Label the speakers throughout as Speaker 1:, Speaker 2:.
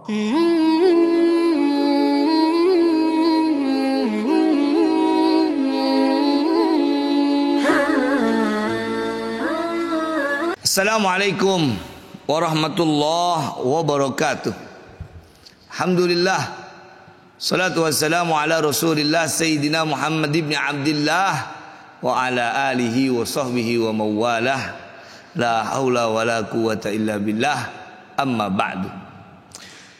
Speaker 1: Assalamualaikum warahmatullahi wabarakatuh. Alhamdulillah, salatu wassalamu ala Rasulillah Sayyidina Muhammad ibn Abdillah wa ala alihi wa sahbihi wa mawalah. La haula wa la quwata illa billah. Amma ba'du.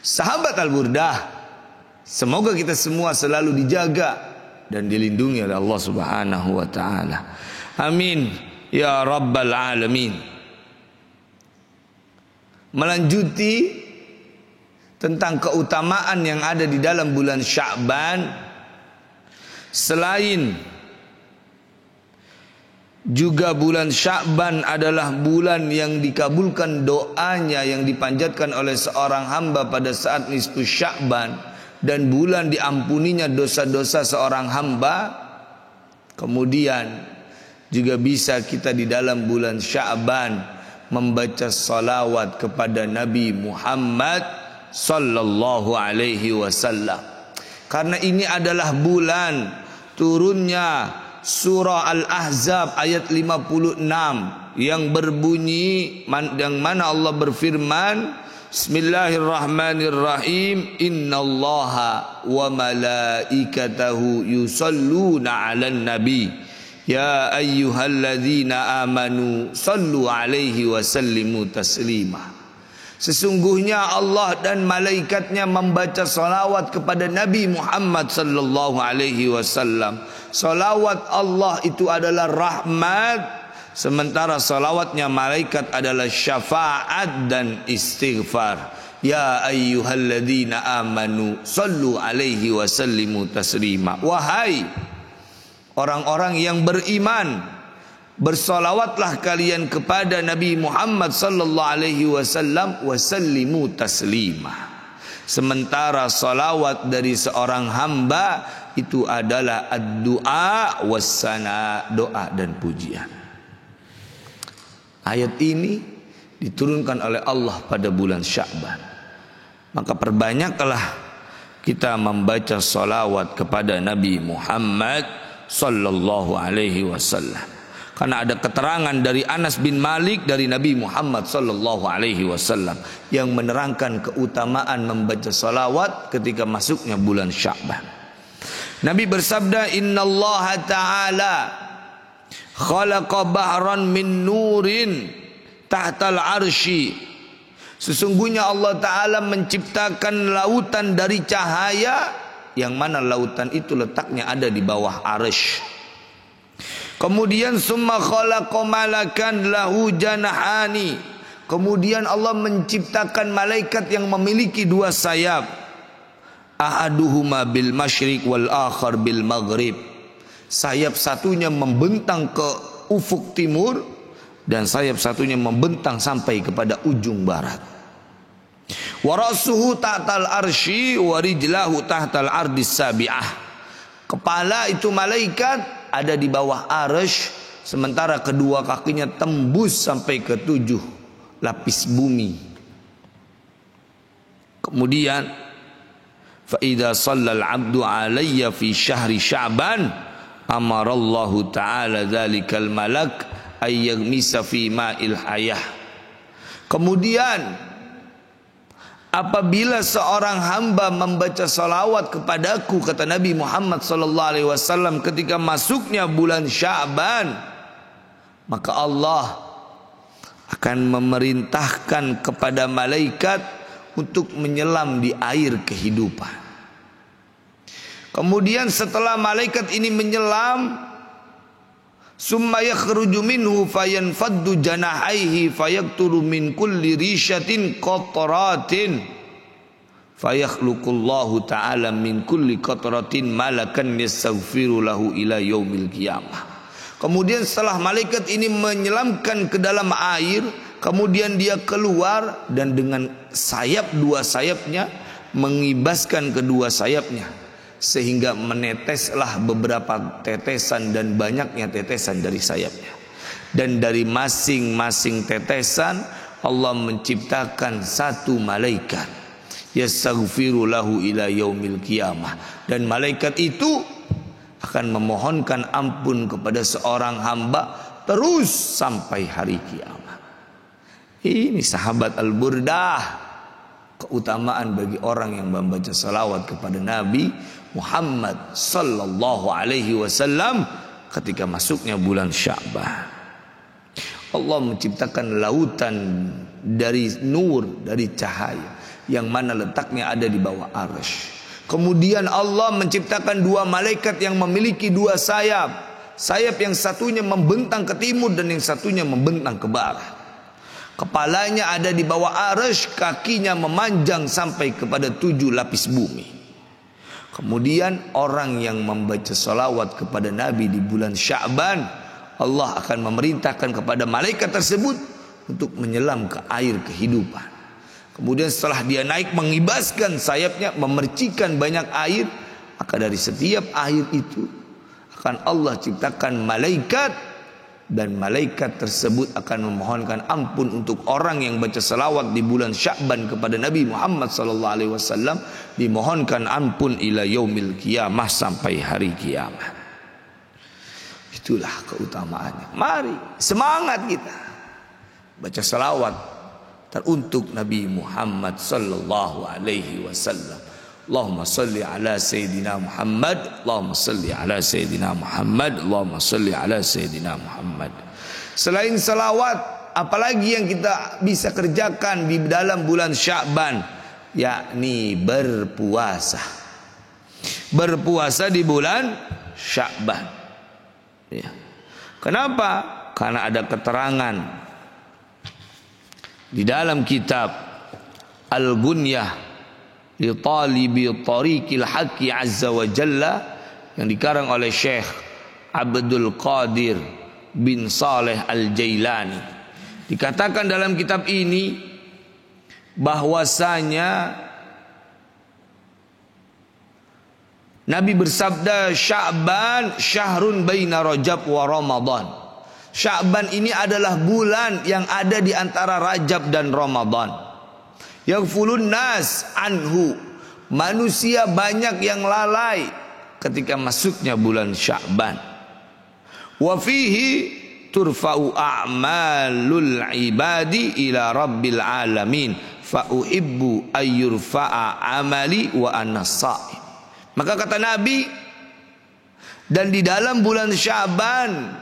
Speaker 1: Sahabat Al-Burdah, semoga kita semua selalu dijaga dan dilindungi oleh Allah Subhanahu wa taala. Amin ya rabbal alamin. Melanjuti tentang keutamaan yang ada di dalam bulan Sya'ban, selain juga bulan Sya'ban adalah bulan yang dikabulkan doanya yang dipanjatkan oleh seorang hamba pada saat nisfu Sya'ban, dan bulan diampuninya dosa-dosa seorang hamba. Kemudian juga bisa kita di dalam bulan Sya'ban membaca salawat kepada Nabi Muhammad sallallahu alaihi wasallam, karena ini adalah bulan turunnya surah Al-Ahzab ayat 56 yang berbunyi, yang mana Allah berfirman, Bismillahirrahmanirrahim, innallaha wa malaikatahu yusalluna 'alan nabi ya ayyuhalladzina amanu sallu 'alaihi wa sallimu taslima. Sesungguhnya Allah dan malaikatnya membaca salawat kepada Nabi Muhammad sallallahu alaihi wasallam. Salawat Allah itu adalah rahmat, sementara salawatnya malaikat adalah syafaat dan istighfar. Ya ayyuhalladzina amanu sallu alaihi wa sallimu taslima. Wahai orang-orang yang beriman, bersolawatlah kalian kepada Nabi Muhammad sallallahu alaihi wasallam wasallimu taslima. Sementara salawat dari seorang hamba itu adalah ad-du'a wassana, doa dan pujian. Ayat ini diturunkan oleh Allah pada bulan Sya'ban. Maka perbanyaklah kita membaca salawat kepada Nabi Muhammad sallallahu alaihi wasallam. Karena ada keterangan dari Anas bin Malik dari Nabi Muhammad sallallahu alaihi wasallam yang menerangkan keutamaan membaca salawat ketika masuknya bulan Sya'ban. Nabi bersabda, innallaha ta'ala khalaqa bahran min nurin tahtal arsy. Sesungguhnya Allah Ta'ala menciptakan lautan dari cahaya, yang mana lautan itu letaknya ada di bawah arsy. Kemudian summa khalaqa malakan lahu janahani. Kemudian Allah menciptakan malaikat yang memiliki dua sayap. Ahaduhuma bil masyriq wal akhar bil maghrib. Sayap satunya membentang ke ufuk timur dan sayap satunya membentang sampai kepada ujung barat. Wa ra'suhu tahtal arsy wa rijlahu tahtal ardis sabi'ah. Kepala itu malaikat ada di bawah arsy, sementara kedua kakinya tembus sampai ke 7 lapis bumi. Kemudian fa idza shallal 'abdu 'alayya fi syahri sya'ban amarallahu ta'ala dzalikal malak ay yaghmisa fi ma'il hayah. Kemudian apabila seorang hamba membaca salawat kepadaku, kata Nabi Muhammad sallallahu alaihi wasallam, ketika masuknya bulan Sya'ban, maka Allah akan memerintahkan kepada malaikat untuk menyelam di air kehidupan. Kemudian setelah malaikat ini menyelam, summa yakhruju minhu fayanfaddu janahaihi fayakturu min kulli rishatin qatratin fayakhluqullahu ta'ala min kulli qatratin malakan yastaghfiru lahu ila yaumil qiyamah. Kemudian setelah malaikat ini menyelamkan ke dalam air, kemudian dia keluar dan dengan sayap, dua sayapnya mengibaskan kedua sayapnya, sehingga meneteslah beberapa tetesan dan banyaknya tetesan dari sayapnya. Dan dari masing-masing tetesan Allah menciptakan satu malaikat yastaghfiru lahu ila yaumil qiyamah. Dan malaikat itu akan memohonkan ampun kepada seorang hamba terus sampai hari kiamat. Ini sahabat Al-Burdah, keutamaan bagi orang yang membaca salawat kepada Nabi Muhammad sallallahu alaihi wasallam ketika masuknya bulan Sya'ban. Allah menciptakan lautan dari nur, dari cahaya, yang mana letaknya ada di bawah arsy. Kemudian Allah menciptakan dua malaikat yang memiliki dua sayap. Sayap yang satunya membentang ke timur dan yang satunya membentang ke barat. Kepalanya ada di bawah arsy, kakinya memanjang sampai kepada 7 lapis bumi. Kemudian orang yang membaca salawat kepada Nabi di bulan Sya'ban, Allah akan memerintahkan kepada malaikat tersebut untuk menyelam ke air kehidupan. Kemudian setelah dia naik mengibaskan sayapnya, memercikan banyak air, maka dari setiap air itu akan Allah ciptakan malaikat, dan malaikat tersebut akan memohonkan ampun untuk orang yang baca salawat di bulan Sya'ban kepada Nabi Muhammad sallallahu alaihi wasallam, dimohonkan ampun ila yaumil qiyamah, sampai hari kiamat. Itulah keutamaannya. Mari semangat kita baca salawat teruntuk Nabi Muhammad sallallahu alaihi wasallam. Allahumma salli ala Sayyidina Muhammad, Allahumma salli ala Sayyidina Muhammad, Allahumma salli ala Sayyidina Muhammad. Selain salawat, apalagi yang kita bisa kerjakan di dalam bulan Sya'ban, yakni berpuasa. Berpuasa di bulan Sya'ban. Ya. Kenapa? Karena ada keterangan di dalam kitab Al-Gunyah li talibi tariqil haqqi azza wa jalla yang dikarang oleh Syekh Abdul Qadir bin Saleh Al-Jailani. Dikatakan dalam kitab ini bahwasanya Nabi bersabda, Sya'ban syahrun baina Rajab wa Ramadan. Sya'ban ini adalah bulan yang ada di antara Rajab dan Ramadan. Yaghfulun nas anhu, manusia banyak yang lalai ketika masuknya bulan Sya'ban. Wa fihi turfa'u a'malul ibadi ila rabbil alamin fa uhibbu ayyurfa'a amali wa ana sha'im. Maka kata Nabi, dan di dalam bulan Sya'ban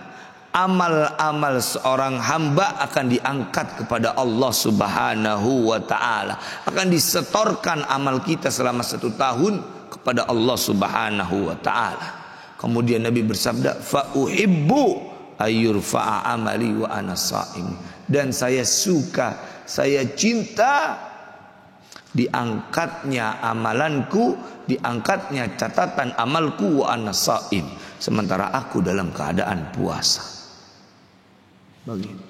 Speaker 1: amal-amal seorang hamba akan diangkat kepada Allah Subhanahu wa ta'ala, akan disetorkan amal kita selama 1 tahun kepada Allah Subhanahu wa ta'ala. Kemudian Nabi bersabda, fa uhibbu ayyurfa'a amali wa ana sha'im, dan saya suka, saya cinta diangkatnya amalanku, diangkatnya catatan amalku wa ana sha'im, sementara aku dalam keadaan puasa. Begitu.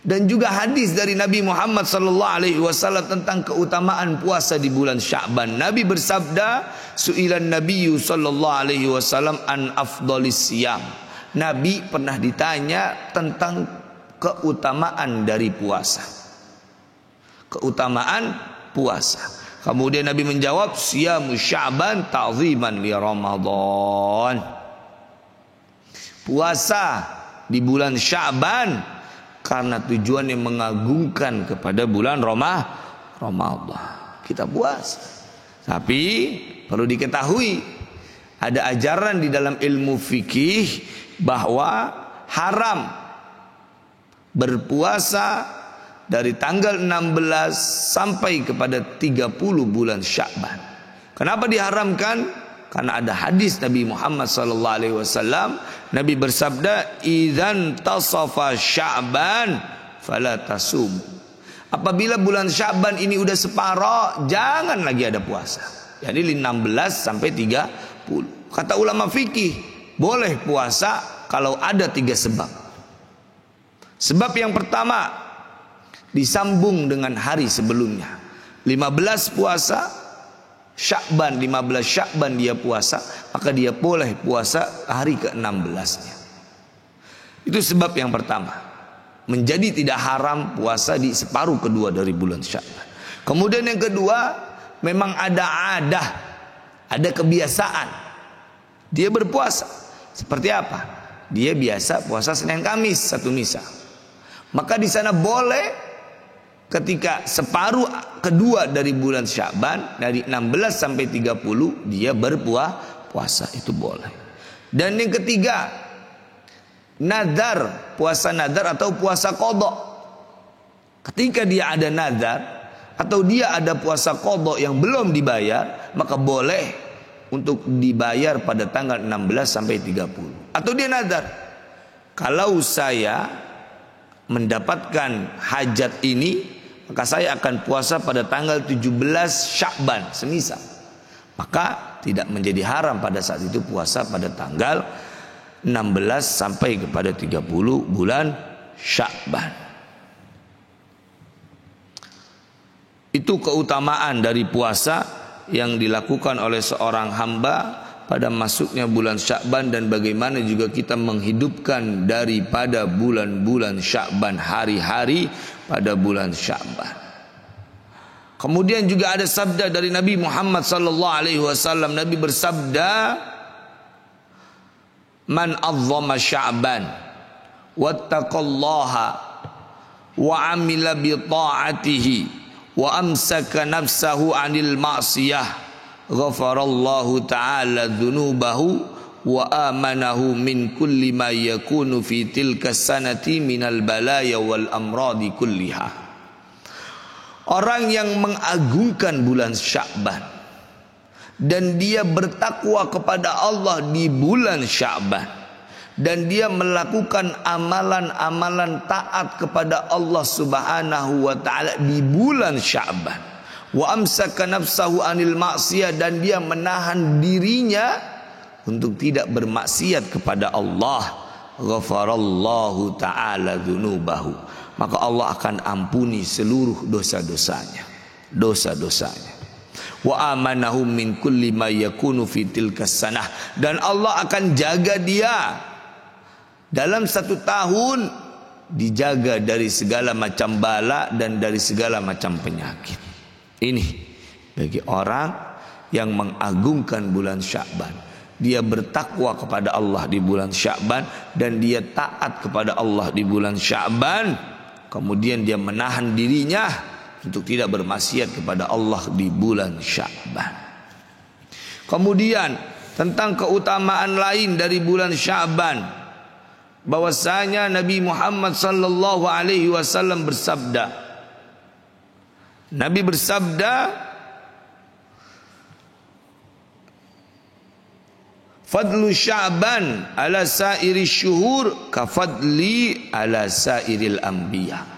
Speaker 1: Dan juga hadis dari Nabi Muhammad sallallahu alaihi wasallam tentang keutamaan puasa di bulan Sya'ban. Nabi bersabda, su'ilan nabiyyu sallallahu alaihi wasallam an afdalis siyam. Nabi pernah ditanya tentang keutamaan dari puasa. Keutamaan puasa. Kemudian Nabi menjawab, siyamu Sya'ban ta'ziman li Ramadan. Puasa di bulan Sya'ban karena tujuannya mengagungkan kepada bulan Ramadan. Kita puasa. Tapi perlu diketahui, ada ajaran di dalam ilmu fikih bahwa haram berpuasa dari tanggal 16 sampai kepada 30 bulan Sya'ban. Kenapa diharamkan? Karena ada hadis Nabi Muhammad sallallahu alaihi wasallam, Nabi bersabda, "Idzan tasafa Sya'ban fala tasum." Apabila bulan Sya'ban ini udah separoh, jangan lagi ada puasa. Jadi 16 sampai 30. Kata ulama fikih, boleh puasa kalau ada 3 sebab. Sebab yang pertama, disambung dengan hari sebelumnya. 15 puasa Sya'ban, 15 Sya'ban dia puasa, maka dia boleh puasa hari ke-16-nya. Itu sebab yang pertama. Menjadi tidak haram puasa di separuh kedua dari bulan Sya'ban. Kemudian yang kedua, memang ada adah, ada kebiasaan dia berpuasa. Seperti apa? Dia biasa puasa Senin Kamis satu misa. Maka di sana boleh ketika separuh kedua dari bulan Sya'ban, dari 16 sampai 30 dia berpuasa, itu boleh. Dan yang ketiga, nazar, puasa nazar atau puasa qadha. Ketika dia ada nazar atau dia ada puasa qadha yang belum dibayar, maka boleh untuk dibayar pada tanggal 16 sampai 30. Atau dia nazar, kalau saya mendapatkan hajat ini, maka saya akan puasa pada tanggal 17 Sya'ban semisal. Maka tidak menjadi haram pada saat itu puasa pada tanggal 16 sampai kepada 30 bulan Sya'ban. Itu keutamaan dari puasa yang dilakukan oleh seorang hamba pada masuknya bulan Sya'ban, dan bagaimana juga kita menghidupkan daripada bulan-bulan Sya'ban, hari-hari pada bulan Sya'ban. Kemudian juga ada sabda dari Nabi Muhammad sallallahu alaihi wasallam. Nabi bersabda, "Man azzama Sya'ban wattaqallaha wa amila bi ta'atihi wa amsaka nafsahu 'anil ma'siyah ghafarallahu ta'ala dzunubahu wa amanahu min kulli ma yakunu fi tilka sanati minal balaya wal amradi kulliha." Orang yang mengagungkan bulan Sya'ban dan dia bertakwa kepada Allah di bulan Sya'ban, dan dia melakukan amalan-amalan taat kepada Allah Subhanahu wa taala di bulan Sya'ban, wa amsaka nafsahu anil ma'siyah, dan dia menahan dirinya untuk tidak bermaksiat kepada Allah, ghafarallahu taala dzunubahu, maka Allah akan ampuni seluruh dosa-dosanya. Wa amanahu min kulli ma yakunu fi tilkas sanah, dan Allah akan jaga dia dalam satu tahun, dijaga dari segala macam bala dan dari segala macam penyakit. Ini bagi orang yang mengagungkan bulan Sya'ban. Dia bertakwa kepada Allah di bulan Sya'ban, dan dia taat kepada Allah di bulan Sya'ban. Kemudian dia menahan dirinya untuk tidak bermaksiat kepada Allah di bulan Sya'ban. Kemudian tentang keutamaan lain dari bulan Sya'ban, bahwasanya Nabi Muhammad sallallahu alaihi wasallam bersabda. Nabi bersabda, "Fadlu Sya'ban ala sairi syuhur kafadli ala sairil anbiya."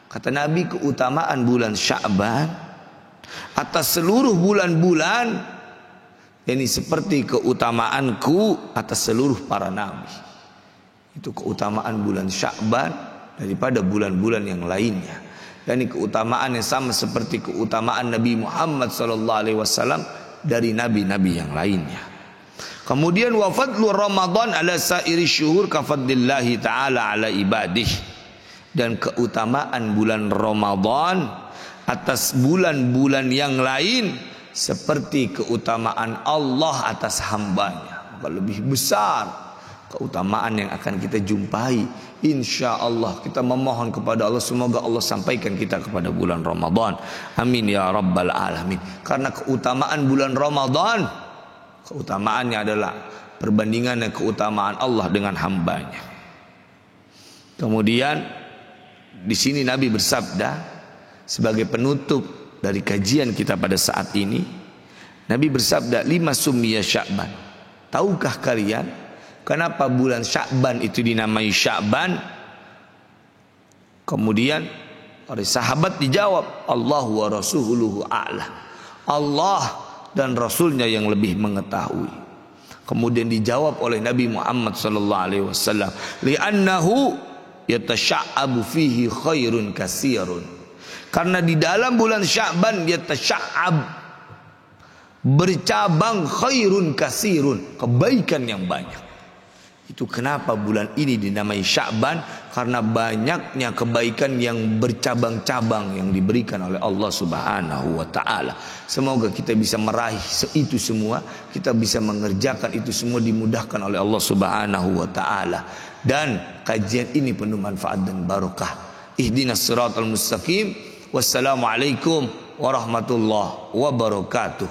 Speaker 1: Kata Nabi, keutamaan bulan Sya'ban atas seluruh bulan-bulan ini seperti keutamaanku atas seluruh para nabi. Itu keutamaan bulan Sya'ban daripada bulan-bulan yang lainnya. Dan ini keutamaan yang sama seperti keutamaan Nabi Muhammad SAW dari nabi-nabi yang lainnya. Kemudian wa fadlu Ramadan ala sairi syuhur kafadlillahi ta'ala ala ibadih. Dan keutamaan bulan Ramadan atas bulan-bulan yang lain seperti keutamaan Allah atas hambanya. Maka lebih besar keutamaan yang akan kita jumpai. Insya Allah kita memohon kepada Allah, semoga Allah sampaikan kita kepada bulan Ramadan. Amin ya rabbal alamin. Karena keutamaan bulan Ramadan, keutamaannya adalah perbandingannya keutamaan Allah dengan hambanya. Kemudian di sini Nabi bersabda sebagai penutup dari kajian kita pada saat ini. Nabi bersabda, "Lima summiya Sya'ban." Tahukah kalian kenapa bulan Sya'ban itu dinamai Sya'ban? Kemudian oleh sahabat dijawab, Allahu wa rasuluhu a'la. Allah dan Rasulnya yang lebih mengetahui. Kemudian dijawab oleh Nabi Muhammad sallallahu alaihi wasallam, li'annahu yatasya'abu fihi khairun katsirun. Karena di dalam bulan Sya'ban yatasya'ab, bercabang, khairun katsirun, kebaikan yang banyak. Itu kenapa bulan ini dinamai Sya'ban, karena banyaknya kebaikan yang bercabang-cabang yang diberikan oleh Allah Subhanahu wa taala. Semoga kita bisa meraih itu semua, kita bisa mengerjakan itu semua, dimudahkan oleh Allah Subhanahu wa taala. Dan kajian ini penuh manfaat dan barokah. Ihdinas siratal mustaqim. Wassalamualaikum warahmatullahi wabarakatuh.